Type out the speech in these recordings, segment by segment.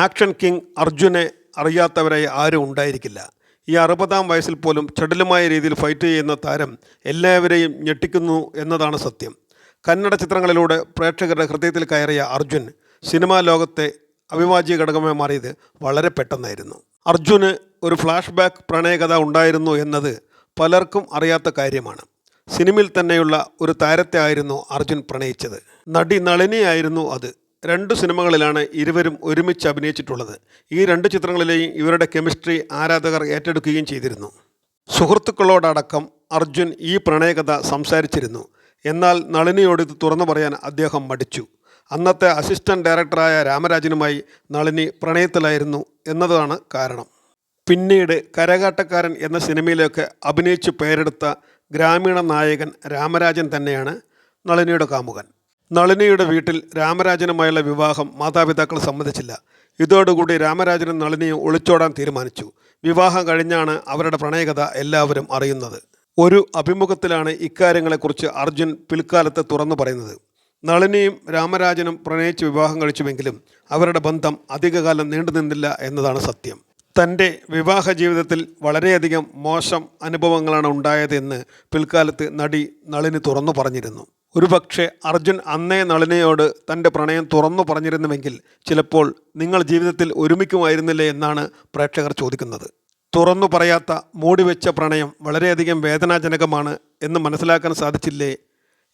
Action king അർജുനെ അറിയാത്തവരായി ആരും ഉണ്ടായിരിക്കില്ല. ഈ 60-ാം വയസ്സിൽ പോലും ചടുലമായ രീതിയിൽ ഫൈറ്റ് ചെയ്യുന്ന താരം എല്ലാവരെയും ഞെട്ടിക്കുന്നു എന്നതാണ് സത്യം. കന്നഡ ചിത്രങ്ങളിലൂടെ പ്രേക്ഷകരുടെ ഹൃദയത്തിൽ കയറിയ അർജുൻ സിനിമാ ലോകത്തെ അവിഭാജ്യ ഘടകമായി മാറിയത് വളരെ പെട്ടെന്നായിരുന്നു. അർജുന് ഒരു ഫ്ലാഷ് ബാക്ക് പ്രണയകഥ ഉണ്ടായിരുന്നു എന്നത് പലർക്കും അറിയാത്ത കാര്യമാണ്. സിനിമയിൽ തന്നെയുള്ള ഒരു താരത്തെ ആയിരുന്നു അർജുൻ പ്രണയിച്ചത്. നടി നളിനിയായിരുന്നു അത്. 2 സിനിമകളിലാണ് ഇരുവരും ഒരുമിച്ച് അഭിനയിച്ചിട്ടുള്ളത്. ഈ 2 ചിത്രങ്ങളിലെയും ഇവരുടെ കെമിസ്ട്രി ആരാധകർ ഏറ്റെടുക്കുകയും ചെയ്തിരുന്നു. സുഹൃത്തുക്കളോടടക്കം അർജുൻ ഈ പ്രണയകഥ സംസാരിച്ചിരുന്നു. എന്നാൽ നളിനിയോട് ഇത് തുറന്നു പറയാൻ അദ്ദേഹം മടിച്ചു. അന്നത്തെ അസിസ്റ്റന്റ് ഡയറക്ടറായ രാമരാജനുമായി നളിനി പ്രണയത്തിലായിരുന്നു എന്നതാണ് കാരണം. പിന്നീട് കരകാട്ടക്കാരൻ എന്ന സിനിമയിലൊക്കെ അഭിനയിച്ച് പേരെടുത്ത ഗ്രാമീണ നായകൻ രാമരാജൻ തന്നെയാണ് നളിനിയുടെ കാമുകൻ. നളിനിയുടെ വീട്ടിൽ രാമരാജനുമായുള്ള വിവാഹം മാതാപിതാക്കൾ സമ്മതിച്ചില്ല. ഇതോടുകൂടി രാമരാജനും നളിനിയും ഒളിച്ചോടാൻ തീരുമാനിച്ചു. വിവാഹം കഴിഞ്ഞാണ് അവരുടെ പ്രണയകഥ എല്ലാവരും അറിയുന്നത്. ഒരു അഭിമുഖത്തിലാണ് ഇക്കാര്യങ്ങളെക്കുറിച്ച് അർജുൻ പിൽക്കാലത്ത് തുറന്നു പറയുന്നത്. നളിനിയും രാമരാജനും പ്രണയിച്ച് വിവാഹം കഴിച്ചുവെങ്കിലും അവരുടെ ബന്ധം അധികകാലം നീണ്ടുനിന്നില്ല എന്നതാണ് സത്യം. തൻ്റെ വിവാഹ ജീവിതത്തിൽ വളരെയധികം മോശം അനുഭവങ്ങളാണ് ഉണ്ടായതെന്ന് പിൽക്കാലത്ത് നടി നളിനി തുറന്നു പറഞ്ഞിരുന്നു. ഒരുപക്ഷെ അർജുൻ അന്നേ നളിനിയോട് തൻ്റെ പ്രണയം തുറന്നു പറഞ്ഞിരുന്നുവെങ്കിൽ ചിലപ്പോൾ നിങ്ങൾ ജീവിതത്തിൽ ഒരുമിക്കുമായിരുന്നില്ലേ എന്നാണ് പ്രേക്ഷകർ ചോദിക്കുന്നത്. തുറന്നു പറയാത്ത മൂടിവെച്ച പ്രണയം വളരെയധികം വേദനാജനകമാണ് എന്ന് മനസ്സിലാക്കാൻ സാധിച്ചില്ലേ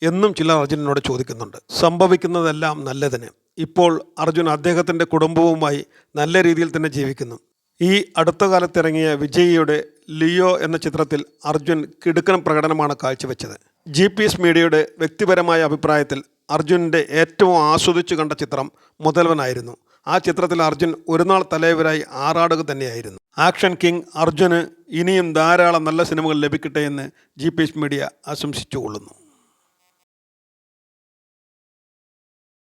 എന്നും ചിലർ അർജുനോട് ചോദിക്കുന്നുണ്ട്. സംഭവിക്കുന്നതെല്ലാം നല്ലതിന്. ഇപ്പോൾ അർജുൻ അദ്ദേഹത്തിൻ്റെ കുടുംബവുമായി നല്ല രീതിയിൽ തന്നെ ജീവിക്കുന്നു. ഈ അടുത്ത കാലത്തിറങ്ങിയ വിജയിയുടെ ലിയോ എന്ന ചിത്രത്തിൽ അർജുൻ കിടുക്കൻ പ്രകടനമാണ് കാഴ്ചവെച്ചത്. GPS മീഡിയയുടെ വ്യക്തിപരമായ അഭിപ്രായത്തിൽ അർജുൻ്റെ ഏറ്റവും ആസ്വദിച്ചു കണ്ട ചിത്രം മുതൽവനായിരുന്നു. ആ ചിത്രത്തിൽ അർജുൻ ഒരുനാൾ തലവരായി ആറാടുക തന്നെയായിരുന്നു. ആക്ഷൻ കിങ് അർജുന് ഇനിയും ധാരാളം നല്ല സിനിമകൾ ലഭിക്കട്ടെ എന്ന് GPS മീഡിയ ആശംസിച്ചുകൊള്ളുന്നു.